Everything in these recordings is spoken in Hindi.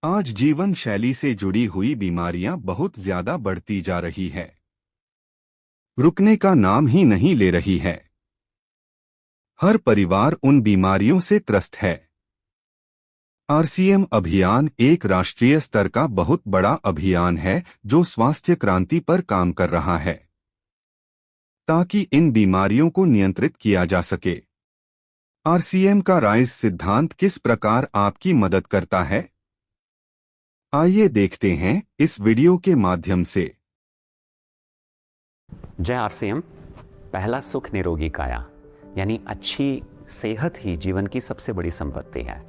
आज जीवन शैली से जुड़ी हुई बीमारियां बहुत ज्यादा बढ़ती जा रही है, रुकने का नाम ही नहीं ले रही है। हर परिवार उन बीमारियों से त्रस्त है। आरसीएम अभियान एक राष्ट्रीय स्तर का बहुत बड़ा अभियान है जो स्वास्थ्य क्रांति पर काम कर रहा है ताकि इन बीमारियों को नियंत्रित किया जा सके। आरसीएम का राइज सिद्धांत किस प्रकार आपकी मदद करता है, आइए देखते हैं इस वीडियो के माध्यम से। जय आरसीएम। पहला सुख निरोगी काया, यानी अच्छी सेहत ही जीवन की सबसे बड़ी संपत्ति है।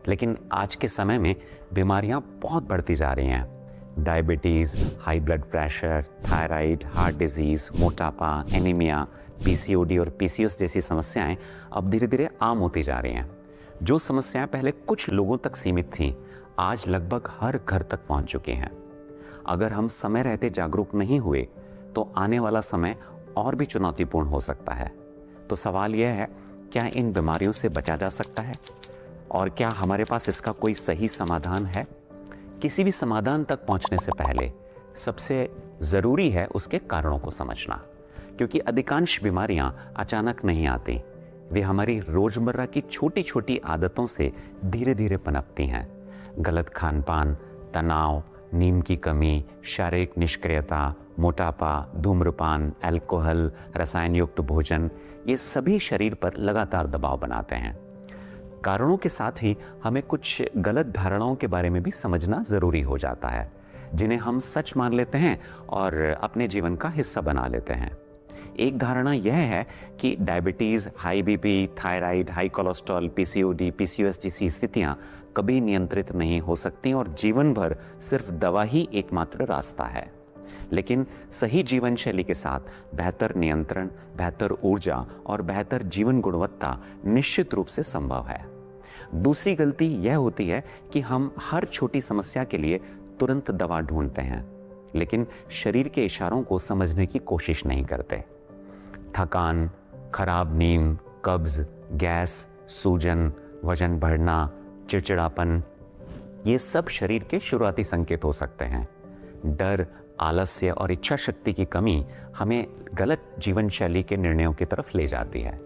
लेकिन आज के समय में बीमारियां बहुत बढ़ती जा रही हैं। Diabetes, high blood pressure, thyroid, heart disease, मोटापा, एनीमिया, पीसीओडी और पीसीओएस जैसी समस्याएं अब धीरे धीरे आम होती जा रही हैं। जो समस्याएं पहले कुछ लोगों तक सीमित थीं, आज लगभग हर घर तक पहुंच चुकी हैं। अगर हम समय रहते जागरूक नहीं हुए तो आने वाला समय और भी चुनौतीपूर्ण हो सकता है। तो सवाल यह है, क्या इन बीमारियों से बचा जा सकता है और क्या हमारे पास इसका कोई सही समाधान है? किसी भी समाधान तक पहुंचने से पहले सबसे ज़रूरी है उसके कारणों को समझना, क्योंकि अधिकांश बीमारियां अचानक नहीं आती। वे हमारी रोज़मर्रा की छोटी छोटी आदतों से धीरे धीरे पनपती हैं। गलत खान पान, तनाव, नींद की कमी, शारीरिक निष्क्रियता, मोटापा, धूम्रपान, अल्कोहल, रसायन युक्त भोजन, ये सभी शरीर पर लगातार दबाव बनाते हैं। कारणों के साथ ही हमें कुछ गलत धारणाओं के बारे में भी समझना ज़रूरी हो जाता है, जिन्हें हम सच मान लेते हैं और अपने जीवन का हिस्सा बना लेते हैं। एक धारणा यह है कि diabetes, high BP, thyroid, high cholesterol, PCOD, PCOS जैसी स्थितियां कभी नियंत्रित नहीं हो सकती और जीवन भर सिर्फ दवा ही एकमात्र रास्ता है। लेकिन सही जीवन शैली के साथ बेहतर नियंत्रण, बेहतर ऊर्जा और बेहतर जीवन गुणवत्ता निश्चित रूप से संभव है। दूसरी गलती यह होती है कि हम हर छोटी समस्या के लिए तुरंत दवा ढूंढते हैं, लेकिन शरीर के इशारों को समझने की कोशिश नहीं करते। थकान, खराब नींद, कब्ज, गैस, सूजन, वजन बढ़ना, चिड़चिड़ापन, ये सब शरीर के शुरुआती संकेत हो सकते हैं। डर, आलस्य और इच्छा शक्ति की कमी हमें गलत जीवन शैली के निर्णयों की तरफ ले जाती है।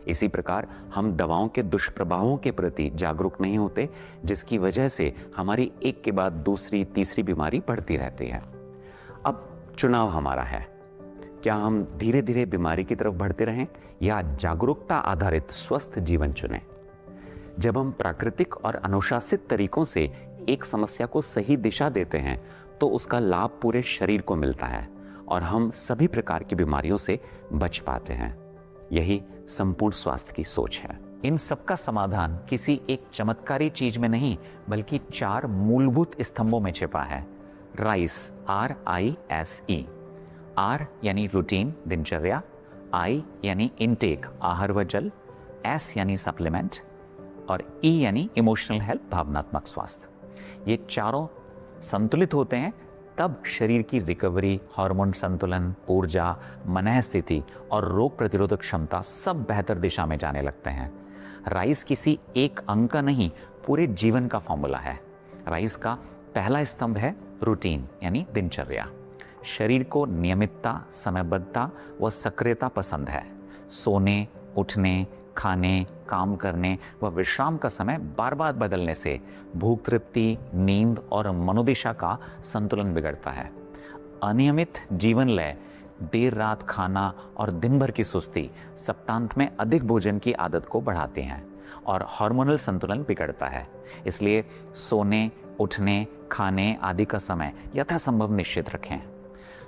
इसी प्रकार हम दवाओं के दुष्प्रभावों के प्रति जागरूक नहीं होते, जिसकी वजह से हमारी एक के बाद दूसरी, तीसरी बीमारी बढ़ती रहती है। अब चुनाव हमारा है, क्या हम धीरे धीरे बीमारी की तरफ बढ़ते रहें या जागरूकता आधारित स्वस्थ जीवन चुनें। जब हम प्राकृतिक और अनुशासित तरीकों से एक समस्या को सही दिशा देते हैं तो उसका लाभ पूरे शरीर को मिलता है और हम सभी प्रकार की बीमारियों से बच पाते हैं। यही संपूर्ण स्वास्थ्य की सोच है। इन सबका समाधान किसी एक चमत्कारी चीज में नहीं, बल्कि 4 मूलभूत स्तंभों में छिपा है। Rice, RISE। R यानी रूटीन, दिनचर्या। I यानी इनटेक, आहार व जल। S यानी सप्लीमेंट और E यानी इमोशनल हेल्थ, भावनात्मक स्वास्थ्य। ये चारों संतुलित होते हैं तब शरीर की रिकवरी, हार्मोन संतुलन, ऊर्जा, मनः स्थिति और रोग प्रतिरोधक क्षमता सब बेहतर दिशा में जाने लगते हैं। राइस किसी एक अंग का नहीं, पूरे जीवन का फॉर्मूला है। राइस का पहला स्तंभ है रूटीन यानी दिनचर्या। शरीर को नियमितता, समयबद्धता व सक्रियता पसंद है। सोने, उठने, खाने, काम करने व विश्राम का समय बार बार बदलने से भूख, तृप्ति, नींद और मनोदिशा का संतुलन बिगड़ता है। अनियमित जीवन लय, देर रात खाना और दिन भर की सुस्ती सप्तांत में अधिक भोजन की आदत को बढ़ाती हैं और हार्मोनल संतुलन बिगड़ता है। इसलिए सोने, उठने, खाने आदि का समय यथासंभव निश्चित रखें।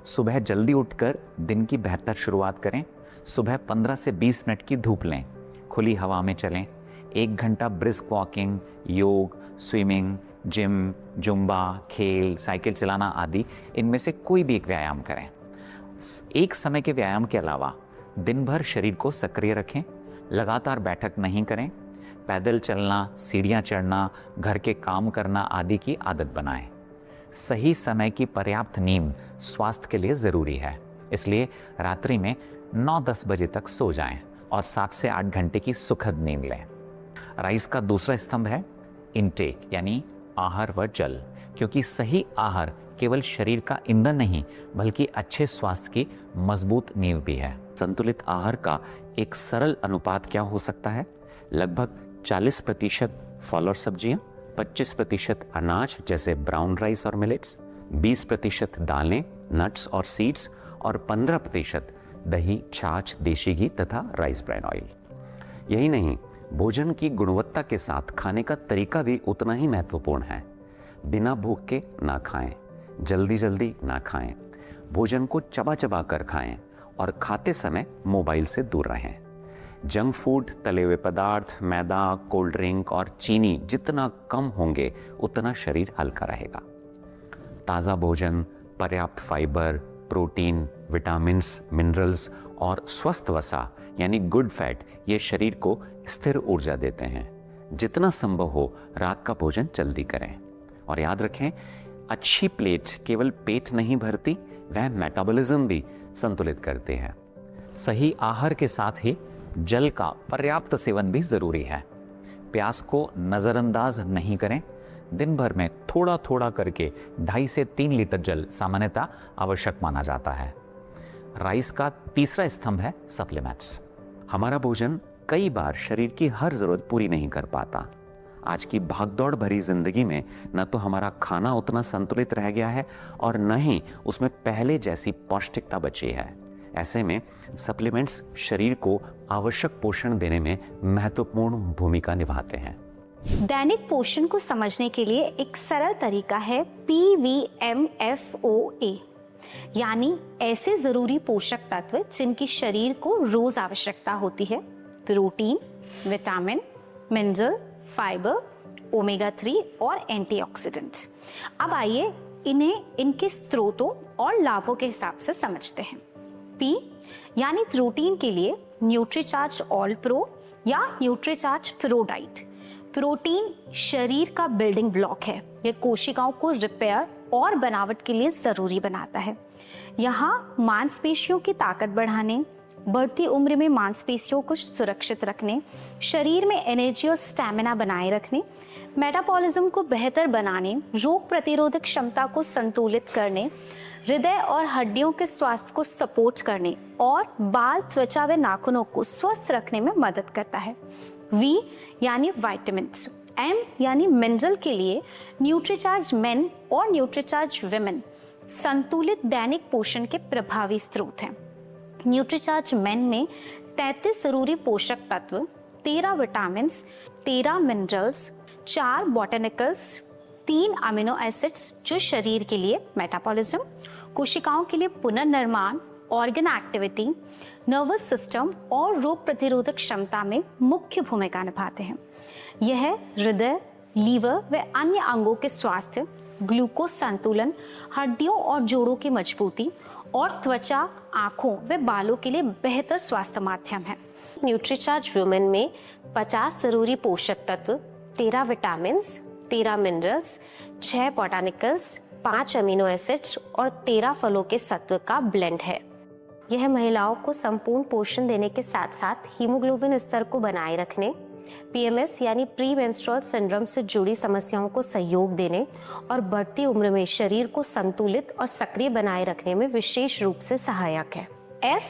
सुबह जल्दी उठकर दिन की बेहतर शुरुआत करें। सुबह 15 से 20 मिनट की धूप लें, खुली हवा में चलें। 1 घंटा ब्रिस्क वॉकिंग, योग, स्विमिंग, जिम, जुम्बा, खेल, साइकिल चलाना आदि इनमें से कोई भी एक व्यायाम करें। एक समय के व्यायाम के अलावा दिन भर शरीर को सक्रिय रखें। लगातार बैठक नहीं करें। पैदल चलना, सीढ़ियाँ चढ़ना, घर के काम करना आदि की आदत बनाएं। सही समय की पर्याप्त नींद स्वास्थ्य के लिए ज़रूरी है, इसलिए रात्रि में 9-10 बजे तक सो जाएं और 7 से 8 घंटे की सुखद नींद लें। राइस का दूसरा स्तंभ है इनटेक यानी आहार व जल, क्योंकि सही आहार केवल शरीर का ईंधन नहीं बल्कि अच्छे स्वास्थ्य की मजबूत नींव भी है। संतुलित आहार का एक सरल अनुपात क्या हो सकता है? लगभग 40% फल और सब्जियां, 25% अनाज जैसे ब्राउन राइस और मिलेट्स, 20% दालें, नट्स और सीड्स और 15% दही, छाछ, देशी घी तथा राइस ब्रान ऑयल। यही नहीं, भोजन की गुणवत्ता के साथ खाने का तरीका भी उतना ही महत्वपूर्ण है। बिना भूख के ना खाएं, जल्दी जल्दी ना खाएं, भोजन को चबा चबा कर खाएं और खाते समय मोबाइल से दूर रहें। जंक फूड, तले हुए पदार्थ, मैदा, कोल्ड ड्रिंक और चीनी जितना कम होंगे उतना शरीर हल्का रहेगा। ताज़ा भोजन, पर्याप्त फाइबर, प्रोटीन, विटामिन्स, मिनरल्स और स्वस्थ वसा यानी गुड फैट ये शरीर को स्थिर ऊर्जा देते हैं। जितना संभव हो रात का भोजन जल्दी करें और याद रखें, अच्छी प्लेट केवल पेट नहीं भरती, वह मेटाबॉलिज्म भी संतुलित करते हैं। सही आहार के साथ ही जल का पर्याप्त सेवन भी जरूरी है। प्यास को नजरअंदाज नहीं करें। दिन भर में थोड़ा थोड़ा करके 2.5 से 3 लीटर जल सामान्यतः आवश्यक माना जाता है। राइस का तीसरा स्तंभ है सप्लीमेंट्स। हमारा भोजन कई बार शरीर की हर जरूरत पूरी नहीं कर पाता। आज की भागदौड़ भरी जिंदगी में न तो हमारा खाना उतना संतुलित रह गया है और न ही उसमें पहले जैसी पौष्टिकता बची है। ऐसे में सप्लीमेंट्स शरीर को आवश्यक पोषण देने में महत्वपूर्ण भूमिका निभाते हैं। दैनिक पोषण को समझने के लिए एक सरल तरीका है PVMFOA, यानी ऐसे जरूरी पोषक तत्व जिनकी शरीर को रोज आवश्यकता होती है: protein, vitamin, mineral, fibre, omega 3 और एंटीऑक्सीडेंट। अब आइए इन्हें इनके स्रोतों और लाभों के हिसाब से समझते हैं। P यानी प्रोटीन के लिए न्यूट्रीचार्ज ऑल प्रो या न्यूट्रीचार्ज प्रो डाइट। प्रोटीन शरीर का बिल्डिंग ब्लॉक है। यह कोशिकाओं को रिपेयर और बनावट के लिए जरूरी बनाता है। यहाँ मांसपेशियों की ताकत बढ़ाने, बढ़ती उम्र में मांसपेशियों को सुरक्षित रखने, शरीर में एनर्जी और स्टैमिना बनाए रखने, मेटाबॉलिज्म को बेहतर बनाने, रोग प्रतिरोधक क्षमता को संतुलित करने, हृदय और हड्डियों के स्वास्थ्य को सपोर्ट करने और बाल, त्वचा व नाखूनों को स्वस्थ रखने में मदद करता है। V यानी विटामिन्स, M यानी मिनरल के लिए न्यूट्रीचार्ज मेन और न्यूट्रीचार्ज विमेन संतुलित दैनिक पोषण के प्रभावी स्रोत हैं। न्यूट्रीचार्ज मेन में 33 जरूरी पोषक तत्व, 13 विटामिन्स, 13 मिनरल्स, 4 बॉटेनिकल्स, 3 अमीनो एसिड्स जो शरीर के लिए मेटाबॉलिज्म, कोशिकाओं के लिए पुनर्निर्माण, ऑर्गन एक्टिविटी, नर्वस सिस्टम और रोग प्रतिरोधक क्षमता में मुख्य भूमिका निभाते हैं। यह हृदय, लीवर व अन्य अंगों के स्वास्थ्य, ग्लूकोज संतुलन, हड्डियों और जोड़ों की मजबूती और त्वचा, आंखों व बालों के लिए बेहतर स्वास्थ्य माध्यम है। न्यूट्रीचार्ज वुमेन में 50 जरूरी पोषक तत्व, 13 विटामिन्स, 13 मिनरल्स, 6 बॉटानिकल्स, 5 अमीनो एसिड्स और 13 फलों के सत्व का ब्लेंड है। यह महिलाओं को संपूर्ण पोषण देने के साथ साथ हीमोग्लोबिन स्तर को बनाए रखने, PMS यानी प्री मेंस्ट्रुअल सिंड्रोम से जुड़ी समस्याओं को सहयोग देने और बढ़ती उम्र में शरीर को संतुलित और सक्रिय बनाए रखने में विशेष रूप से सहायक है। F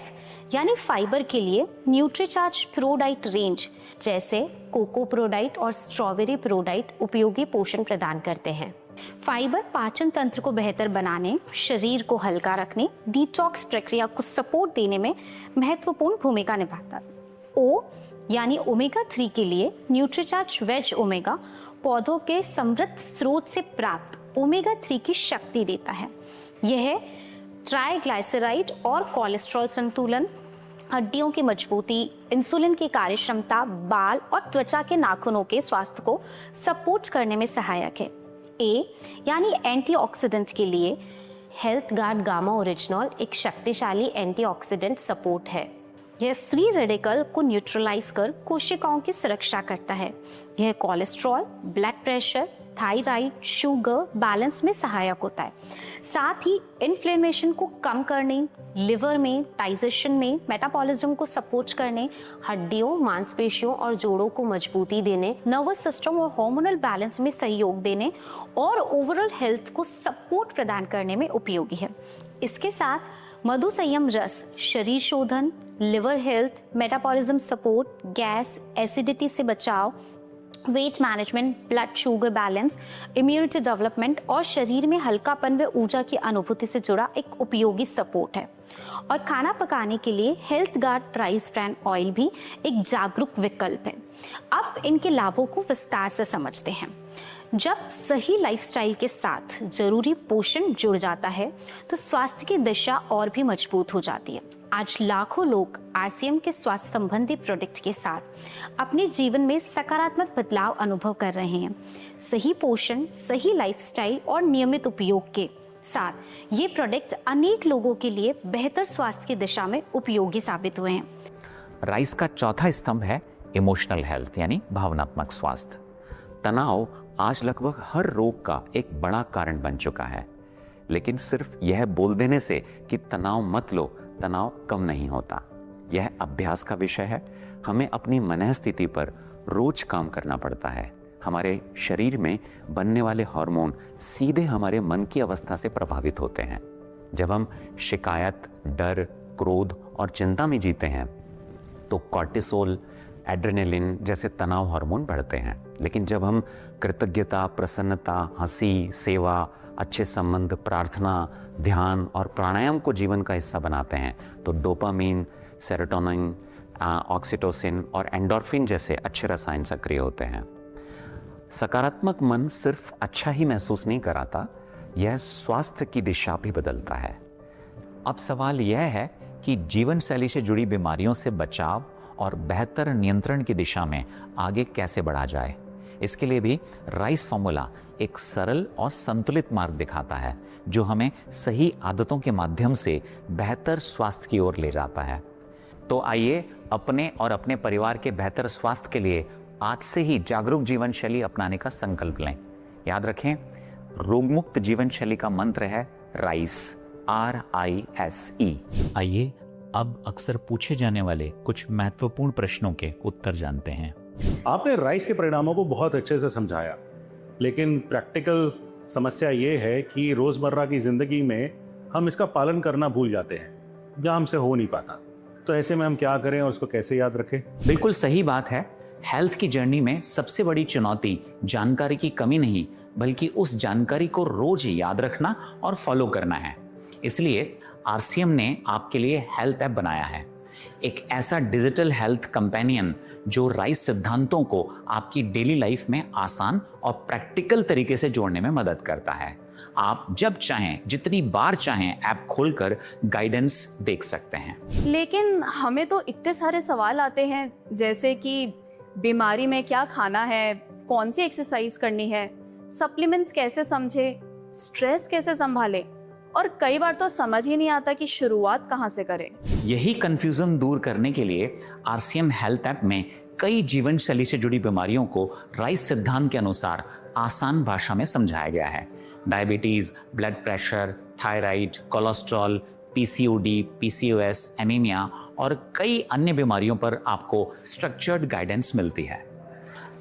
यानी फाइबर के लिए न्यूट्रीचार्ज प्रो डाइट रेंज जैसे कोको प्रो डाइट और स्ट्रॉबेरी प्रो डाइट उपयोगी पोषण प्रदान करते हैं। फाइबर पाचन तंत्र को बेहतर बनाने, शरीर को हल्का रखने, डिटॉक्स प्रक्रिया को सपोर्ट देने में महत्वपूर्ण भूमिका निभाता है। O यानी ओमेगा 3 के लिए न्यूट्रीचार्ज वेज ओमेगा पौधों के समृद्ध स्रोत से प्राप्त ओमेगा 3 की शक्ति देता है। यह ट्राइग्लाइसराइड और कोलेस्ट्रॉल संतुलन, हड्डियों की मजबूती, इंसुलिन की कार्यक्षमता, बाल और त्वचा के नाखूनों के स्वास्थ्य को सपोर्ट करने में सहायक है। ए यानी एंटीऑक्सीडेंट के लिए हेल्थ गार्ड गामा ओरिजिनल एक शक्तिशाली एंटीऑक्सीडेंट सपोर्ट है। यह फ्री रेडिकल को न्यूट्रलाइज कर कोशिकाओं की सुरक्षा करता है। यह cholesterol, blood pressure, thyroid, sugar balance में सहायक होता है। साथ ही इन्फ्लेमेशन को कम करने, लिवर में, डाइजेशन में, मेटाबॉलिज्म को सपोर्ट करने, हड्डियों, मांसपेशियों और जोड़ों को मजबूती देने, नर्वस सिस्टम और हार्मोनल बैलेंस में सहयोग देने और ओवरऑल हेल्थ को सपोर्ट प्रदान करने में उपयोगी है। इसके साथ मधु संयम रस शरीर शोधन, liver health, metabolism support, gas, acidity से बचाव, weight management, blood sugar balance, immunity development और शरीर में हल्कापन व ऊर्जा की अनुभूति से जुड़ा एक उपयोगी सपोर्ट है। और खाना पकाने के लिए health guard rice bran oil भी एक जागरूक विकल्प है। अब इनके लाभों को विस्तार से समझते हैं। जब सही लाइफस्टाइल के साथ जरूरी पोषण जुड़ जाता है तो स्वास्थ्य की दिशा और भी मजबूत हो जाती है। आज लाखों लोग आरसीएम के स्वास्थ्य संबंधी प्रोडक्ट के साथ अपने जीवन में सकारात्मक बदलाव अनुभव कर रहे हैं। सही पोषण, सही लाइफस्टाइल और नियमित उपयोग के साथ ये प्रोडक्ट अनेक लोगों के लिए बेहतर स्वास्थ्य की दिशा में उपयोगी साबित हुए हैं। राइस का चौथा स्तंभ है इमोशनल हेल्थ यानी भावनात्मक स्वास्थ्य। तनाव आज लगभग हर रोग का एक बड़ा कारण बन चुका है, लेकिन सिर्फ यह बोल देने से कि तनाव मत लो, तनाव कम नहीं होता। यह अभ्यास का विषय है। हमें अपनी मनःस्थिति पर रोज काम करना पड़ता है। हमारे शरीर में बनने वाले हार्मोन सीधे हमारे मन की अवस्था से प्रभावित होते हैं। जब हम शिकायत, डर, क्रोध और चिंता में जीते हैं तो कॉर्टिसोल, एड्रेनलिन जैसे तनाव हार्मोन बढ़ते हैं। लेकिन जब हम कृतज्ञता, प्रसन्नता, हंसी, सेवा, अच्छे संबंध, प्रार्थना, ध्यान और प्राणायाम को जीवन का हिस्सा बनाते हैं तो डोपामीन, सेरोटोनिन, ऑक्सीटोसिन और एंडोर्फिन जैसे अच्छे रसायन सक्रिय होते हैं। सकारात्मक मन सिर्फ अच्छा ही महसूस नहीं कराता, यह स्वास्थ्य की दिशा भी बदलता है। अब सवाल यह है कि जीवन शैली से जुड़ी बीमारियों से बचाव और बेहतर नियंत्रण की दिशा में आगे कैसे बढ़ा जाए। इसके लिए भी राइस फॉर्मूला एक सरल और संतुलित मार्ग दिखाता है जो हमें सही आदतों के माध्यम से बेहतर स्वास्थ्य की ओर ले जाता है। तो आइए अपने और अपने परिवार के बेहतर स्वास्थ्य के लिए आज से ही जागरूक जीवन शैली अपनाने का संकल्प लें। याद रखें, रोगमुक्त जीवन शैली का मंत्र है राइस, RISE। आइए अब अक्सर पूछे जाने वाले कुछ महत्वपूर्ण प्रश्नों के उत्तर जानते हैं। आपने राइस के परिणामों को बहुत अच्छे से समझाया, लेकिन प्रैक्टिकल समस्या ये है कि रोजमर्रा की जिंदगी में हम इसका पालन करना भूल जाते हैं या हमसे हो नहीं पाता। तो ऐसे में हम क्या करें और उसको कैसे याद रखें? बिल्कुल सही बात है। हेल्थ की जर्नी में सबसे बड़ी चुनौती जानकारी की कमी नहीं, बल्कि उस जानकारी को रोज याद रखना और फॉलो करना है। इसलिए आरसीएम ने आपके लिए हेल्थ ऐप बनाया है, एक ऐसा डिजिटल हेल्थ कंपेनियन जो राइस सिद्धांतों को आपकी डेली लाइफ में आसान और प्रैक्टिकल तरीके से जोड़ने में मदद करता है। आप जब चाहें, जितनी बार चाहें ऐप खोलकर गाइडेंस देख सकते हैं। लेकिन हमें तो इतने सारे सवाल आते हैं, जैसे कि बीमारी में क्या खाना है, कौन सी एक्सरसाइज करनी है, सप्लीमेंट्स कैसे समझे, स्ट्रेस कैसे संभाले, और कई बार तो समझ ही नहीं आता कि शुरुआत कहाँ से करें। यही कंफ्यूजन दूर करने के लिए आरसीएम हेल्थ ऐप में कई जीवन शैली से जुड़ी बीमारियों को राइस सिद्धांत के अनुसार आसान भाषा में समझाया गया है। Diabetes, blood pressure, thyroid, cholesterol, PCOD, PCOS, anaemia और कई अन्य बीमारियों पर आपको स्ट्रक्चर्ड गाइडेंस मिलती है।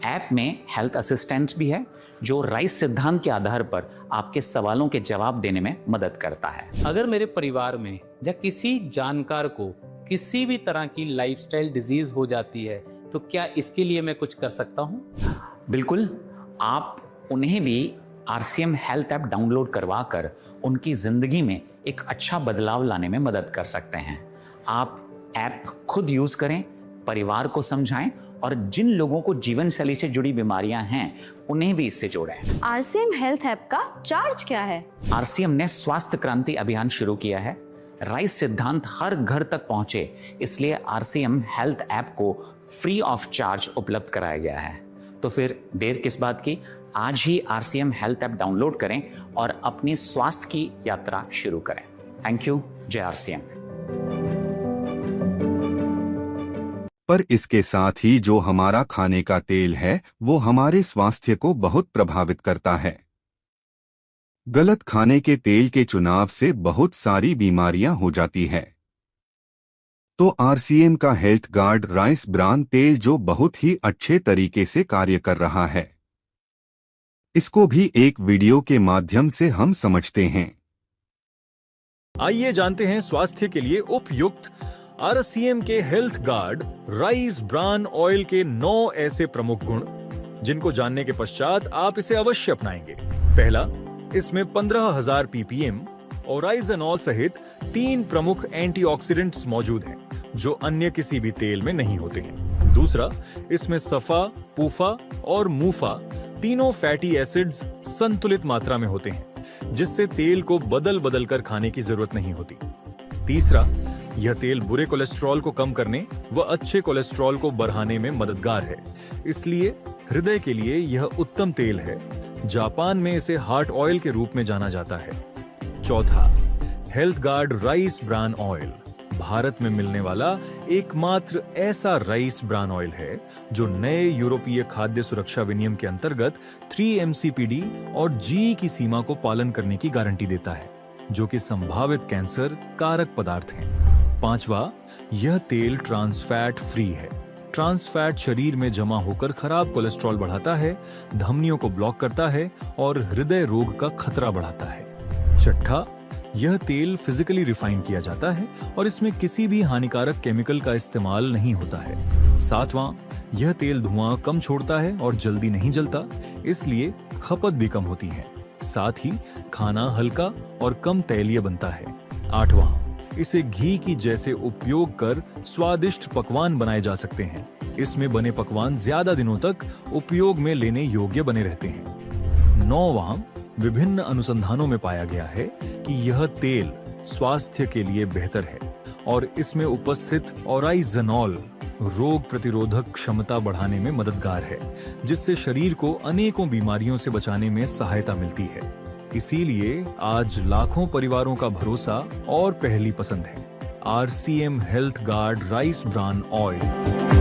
ऐप में हेल्थ असिस्टेंट भी है जो राइस सिद्धांत के आधार पर आपके सवालों के जवाब देने में मदद करता है। अगर मेरे परिवार में या किसी जानकार को किसी भी तरह की लाइफस्टाइल डिजीज हो जाती है तो क्या इसके लिए मैं कुछ कर सकता हूँ? बिल्कुल, आप उन्हें भी आरसीएम हेल्थ ऐप डाउनलोड करवा कर उनकी जिंदगी में एक अच्छा बदलाव लाने में मदद कर सकते हैं। आप ऐप खुद यूज करें, परिवार को समझाएं और जिन लोगों को जीवन शैली से जुड़ी बीमारियां हैं उन्हें भी इससे जोड़ें। आरसीएम हेल्थ ऐप का चार्ज क्या है? आरसीएम ने स्वास्थ्य क्रांति अभियान शुरू किया है। राइस सिद्धांत हर घर तक पहुंचे, इसलिए आरसीएम हेल्थ ऐप को फ्री ऑफ चार्ज उपलब्ध कराया गया है। तो फिर देर किस बात की, आज ही आरसीएम हेल्थ ऐप डाउनलोड करें और अपनी स्वास्थ्य की यात्रा शुरू करें। Thank you. जय आरसीएम। पर इसके साथ ही जो हमारा खाने का तेल है वो हमारे स्वास्थ्य को बहुत प्रभावित करता है। गलत खाने के तेल के चुनाव से बहुत सारी बीमारियां हो जाती है। तो आरसीएम का हेल्थ गार्ड राइस ब्रान तेल जो बहुत ही अच्छे तरीके से कार्य कर रहा है, इसको भी एक वीडियो के माध्यम से हम समझते हैं। आइए जानते हैं स्वास्थ्य के लिए उपयुक्त आरसीएम के health guard rice bran oil के 9 ऐसे प्रमुख गुण, जिनको जानने के पश्चात आप इसे अवश्य अपनाएंगे। पहला, इसमें 15,000 ppm ओराइजनॉल सहित 3 प्रमुख एंटीऑक्सीडेंट्स मौजूद हैं, जो अन्य किसी भी तेल में नहीं होते हैं। दूसरा, इसमें सफा, पूफा और मूफा तीनों फैटी एसिड्स संतुलित मात्रा में होते हैं, जिससे तेल को बदल बदल कर खाने की जरूरत नहीं होती। तीसरा, यह तेल बुरे कोलेस्ट्रॉल को कम करने व अच्छे कोलेस्ट्रॉल को बढ़ाने में मददगार है, इसलिए हृदय के लिए यह उत्तम तेल है। जापान में इसे हार्ट ऑयल के रूप में जाना जाता है। चौथा, health guard rice bran oil Bharat में मिलने वाला एकमात्र ऐसा राइस ब्रान ऑयल है जो नए यूरोपीय खाद्य सुरक्षा विनियम के अंतर्गत 3 MCPD और GE की सीमा को पालन करने की गारंटी देता है, जो कि संभावित कैंसर कारक पदार्थ हैं। पांचवा, यह तेल ट्रांस फैट फ्री है। ट्रांस फैट शरीर में जमा होकर खराब कोलेस्ट्रॉल बढ़ाता है, धमनियों को ब्लॉक करता है और हृदय रोग का खतरा बढ़ाता है। छठा, यह तेल फिजिकली रिफाइन किया जाता है और इसमें किसी भी हानिकारक केमिकल का इस्तेमाल नहीं होता है। सातवां, यह तेल धुआं कम छोड़ता है और जल्दी नहीं जलता, इसलिए खपत भी कम होती है। साथ ही खाना हल्का और कम तैलीय बनता है। आठवां, इसे घी की जैसे उपयोग कर स्वादिष्ट पकवान बनाए जा सकते हैं। इसमें बने पकवान ज्यादा दिनों तक उपयोग में लेने योग्य बने रहते हैं। नौवां, विभिन्न अनुसंधानों में पाया गया है कि यह तेल स्वास्थ्य के लिए बेहतर है और इसमें उपस्थित ओराइजनॉल रोग प्रतिरोधक क्षमता बढ़ाने में मददगार है, जिससे शरीर को अनेकों बीमारियों से बचाने में सहायता मिलती है। इसीलिए आज लाखों परिवारों का भरोसा और पहली पसंद है RCM health guard rice bran oil.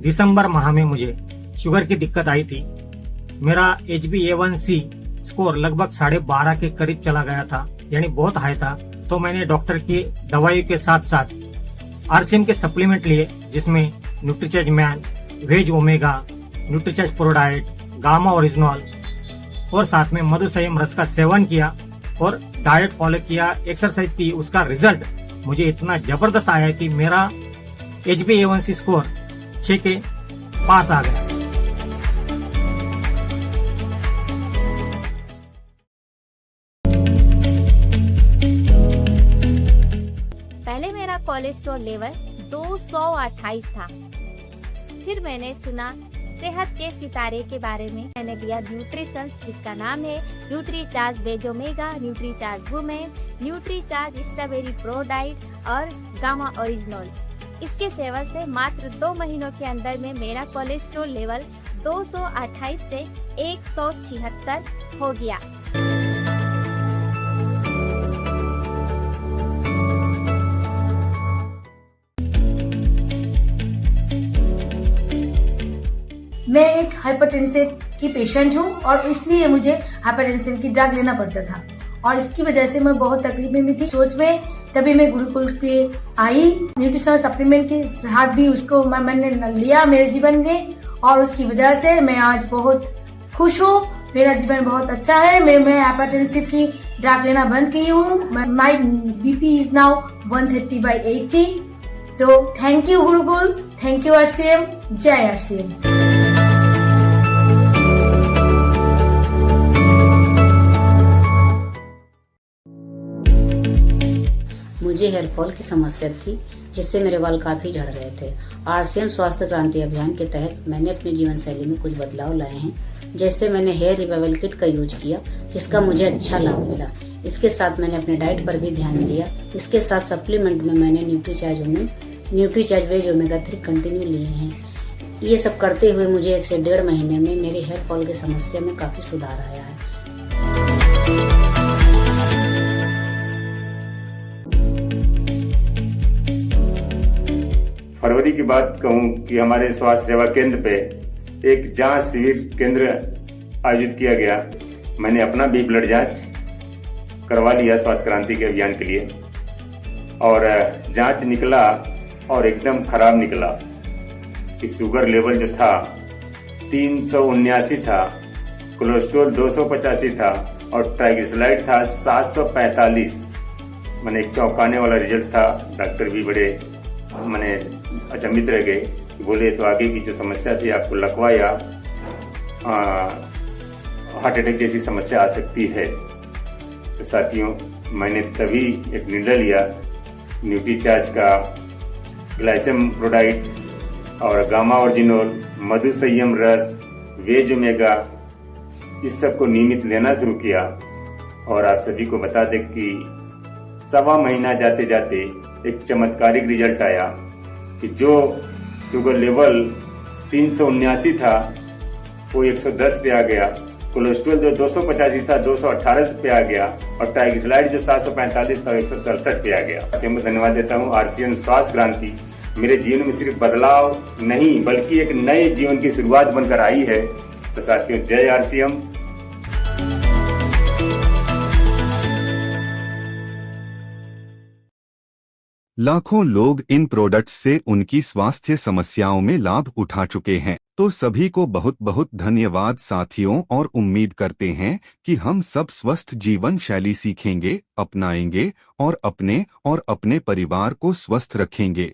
दिसंबर माह में मुझे शुगर की दिक्कत आई थी। मेरा HbA1c स्कोर लगभग 12.5 के करीब चला गया था, यानी बहुत हाई था। तो मैंने डॉक्टर की दवाइयों के साथ साथ आरसीएम के सप्लीमेंट लिए, जिसमें Nutricharge man, veg omega, Nutricharge pro diet, gamma original और साथ में मधु संयम रस का सेवन किया और डाइट फॉलो किया, एक्सरसाइज की। उसका रिजल्ट मुझे इतना जबरदस्त आया कि मेरा HbA1c स्कोर 6 के पास आ गया। पहले मेरा कोलेस्ट्रॉल लेवल 228 था। फिर मैंने सुना सेहत के सितारे के बारे में। मैंने लिया न्यूट्रिशंस, जिसका नाम है Nutricharge veg omega, Nutricharge women, Nutricharge strawberry pro diet और गामा ओरिजिनल। इसके सेवन से मात्र 2 महीनों के अंदर में मेरा कोलेस्ट्रॉल लेवल 228 से 176 हो गया। मैं एक हाइपरटेंसिव की पेशेंट हूँ और इसलिए मुझे हाइपरटेंशन की ड्रग लेना पड़ता था और इसकी वजह से मैं बहुत तकलीफ में थी। सोच में तभी मैं गुरुकुल पे आई। न्यूट्रिशन सप्लीमेंट के साथ भी उसको मैंने लिया मेरे जीवन में और उसकी वजह से मैं आज बहुत खुश हूँ। मेरा जीवन बहुत अच्छा है। मैं हाइपरटेंसिव की ड्रग लेना बंद की हूँ। माई BP इज नाउ 130/80। तो thank you Gurukul, thank you RCM, जय आरसीएम। मुझे हेयर फॉल की समस्या थी, जिससे मेरे बाल काफी झड़ रहे थे। आरसीएम स्वास्थ्य क्रांति अभियान के तहत मैंने अपनी जीवन शैली में कुछ बदलाव लाए हैं। जैसे मैंने हेयर रिवाइवल किट का यूज किया, जिसका मुझे अच्छा लाभ मिला। इसके साथ मैंने अपने डाइट पर भी ध्यान दिया। इसके साथ सप्लीमेंट में मैंने न्यूट्रीचार्ज वेज ओमेगा 3 कंटिन्यू लिए हैं। ये सब करते हुए मुझे 1 से 1.5 महीने में मेरी हेयर फॉल की समस्या में काफी सुधार आया है। फरवरी की बात कहूं कि हमारे स्वास्थ्य सेवा केंद्र पे एक जांच शिविर केंद्र आयोजित किया गया। मैंने अपना भी ब्लड जांच करवा लिया स्वास्थ्य क्रांति के अभियान के लिए, और जांच निकला और एकदम खराब निकला कि शुगर लेवल जो था 379 था, कोलेस्ट्रॉल 285 था और ट्राइग्लिसराइड था 745। मैंने एक चौंकाने वाला रिजल्ट था। डॉक्टर भी बड़े मैंने अचंभित रह गए, बोले तो आगे की जो समस्या थी आपको लकवा या हार्ट अटैक जैसी समस्या आ सकती है। तो साथियों, मैंने तभी एक निर्णय लिया, न्यूट्रीचार्ज का ग्लाइसेम प्रोडाइट और गामा ओरिजिनल, मधु संयम रस, वेज ओमेगा, इस सब को नियमित लेना शुरू किया। और आप सभी को बता दें कि 1.25 महीना जाते जाते एक चमत्कारिक रिजल्ट आया कि जो शुगर लेवल 379 था वो 110 पे आ गया, कोलेस्ट्रॉल जो 285 था 218 पे आ गया, और ट्राइग्लिसराइड जो 745 था 167 पे आ गया। मैं धन्यवाद देता हूँ आरसीएम स्वास्थ्य क्रांति मेरे जीवन में सिर्फ बदलाव नहीं बल्कि एक नए जीवन की शुरुआत बनकर आई है। तो साथियों, जय आरसीएम। लाखों लोग इन प्रोडक्ट्स से उनकी स्वास्थ्य समस्याओं में लाभ उठा चुके हैं। तो सभी को बहुत बहुत धन्यवाद साथियों, और उम्मीद करते हैं कि हम सब स्वस्थ जीवन शैली सीखेंगे, अपनाएंगे और अपने परिवार को स्वस्थ रखेंगे।